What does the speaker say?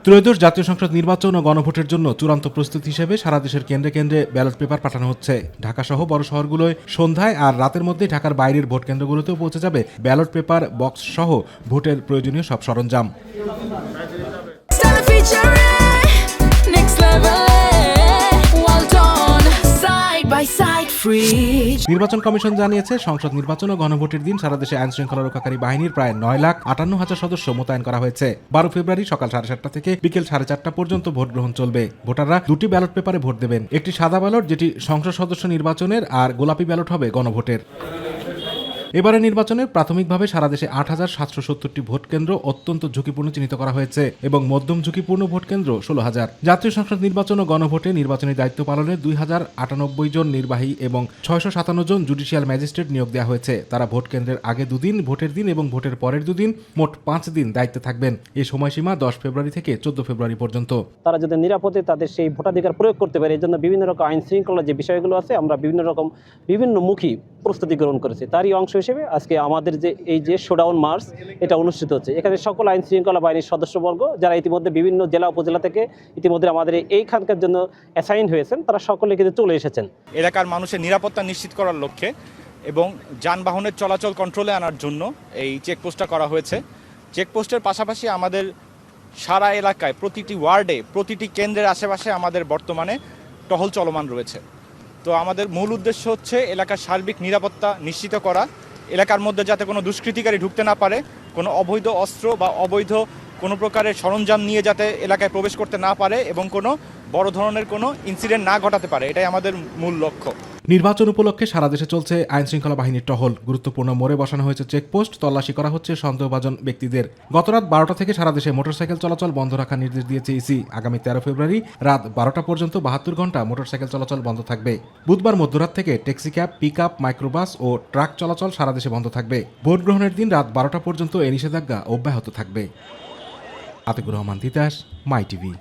ত্রয়োদশ জাতীয় সংসদ নির্বাচন ও গণভোটের জন্য চূড়ান্ত প্রস্তুতি হিসেবে সারা দেশের কেন্দ্রে কেন্দ্রে ব্যালট পেপার পাঠানো হচ্ছে। ঢাকাসহ বড় শহরগুলোয় সন্ধ্যায় আর রাতের মধ্যে ঢাকার বাইরের ভোট কেন্দ্রগুলোতেও পৌঁছে যাবে ব্যালট পেপার বক্স সহ ভোটের প্রয়োজনীয় সব সরঞ্জাম। নির্বাচন কমিশন জানিয়েছে, সংসদ নির্বাচন ও গণভোটের দিন সারা দেশে আইনশৃঙ্খলা রক্ষাকারী বাহিনীর প্রায় 9,58,000 সদস্য মোতায়েন করা হয়েছে। 12 ফেব্রুয়ারি সকাল 7:30 থেকে বিকেল 4:30 পর্যন্ত ভোট গ্রহণ চলবে। ভোটাররা দুটি ব্যালট পেপারে ভোট দেবেন, একটি সাদা ব্যালট যেটি সংসদ সদস্য নির্বাচনের, আর গোলাপি ব্যালট হবে গণভোটের। এবারে নির্বাচনে প্রাথমিকভাবে সারা দেশে 8,770টি ভোট কেন্দ্র অত্যন্ত ঝুঁকিপূর্ণ চিহ্নিত করা হয়েছে এবং মধ্যম ঝুঁকিপূর্ণ ভোট কেন্দ্র 16,000। জাতীয় সংসদ নির্বাচন ও গণভোটে নির্বাচনী দায়িত্ব পালনে 2,098 জন নির্বাহী এবং 657 জন জুডিশিয়াল ম্যাজিস্ট্রেট নিয়োগ দেওয়া হয়েছে। তারা ভোট কেন্দ্রের আগে 2 দিন, ভোটের দিন এবং ভোটের পরের 2 দিন, মোট 5 দিন দায়িত্বে থাকবেন। এই সময়সীমা 10 ফেব্রুয়ারি থেকে 14 ফেব্রুয়ারি পর্যন্ত। তারা যদি নিরাপদে তাদের সেই ভোটাধিকার প্রয়োগ করতে পারে, এই জন্য বিভিন্ন রকম আইন শৃঙ্খলা যে বিষয়গুলো আছে আমরা বিভিন্নমুখী প্রস্তুতি গ্রহণ করেছি। তারই অংশ হিসেবে আজকে আমাদের যে শোডাউন মার্চ এটা অনুষ্ঠিত হচ্ছে। এখানে সকল আইন শৃঙ্খলা বাহিনীর সদস্যবর্গ যারা ইতিমধ্যে বিভিন্ন জেলা উপজেলা থেকে ইতিমধ্যে আমাদের এইখানকার জন্য অ্যাসাইন হয়েছেন, তারা সকলে কিন্তু চলে এসেছেন। এলাকার মানুষের নিরাপত্তা নিশ্চিত করার লক্ষ্যে এবং যানবাহনের চলাচল কন্ট্রোলে আনার জন্য এই চেকপোস্টটা করা হয়েছে। চেকপোস্টের পাশাপাশি আমাদের সারা এলাকায় প্রতিটি ওয়ার্ডে, প্রতিটি কেন্দ্রের আশেপাশে আমাদের বর্তমানে টহল চলমান রয়েছে। তো আমাদের মূল উদ্দেশ্য হচ্ছে এলাকার সার্বিক নিরাপত্তা নিশ্চিত করা, এলাকার মধ্যে যাতে কোনো দুষ্কৃতিকারী ঢুকতে না পারে, কোনো অবৈধ অস্ত্র বা অবৈধ কোনো প্রকারের সরঞ্জাম নিয়ে যাতে এলাকায় প্রবেশ করতে না পারে এবং কোনো বড় ধরনের কোনো ইনসিডেন্ট না ঘটাতে পারে, এটাই আমাদের মূল লক্ষ্য। নির্বাচন উপলক্ষে সারা দেশে চলছে আইনশৃঙ্খলা বাহিনীর টহল। গুরুত্বপূর্ণ মোড়ে বসানো হয়েছে চেকপোস্ট, তল্লাশি করা হচ্ছে সন্দেহভাজন ব্যক্তিদের। গত রাত 12টা থেকে সারা দেশে মোটরসাইকেল চলাচল বন্ধ রাখার নির্দেশ দিয়েছে ইসি। আগামী 13 ফেব্রুয়ারি রাত 12টা পর্যন্ত 72 ঘন্টা মোটরসাইকেল চলাচল বন্ধ থাকবে। বুধবার মধ্যরাত থেকে taxi cab, pick up, microbus ও ট্রাক চলাচল সারা দেশে বন্ধ থাকবে। ভোট গ্রহণের দিন রাত 12টা পর্যন্ত এই নিষেধাজ্ঞা অব্যাহত থাকবে। আতিকুর রহমান তিতাস, মাই টিভি।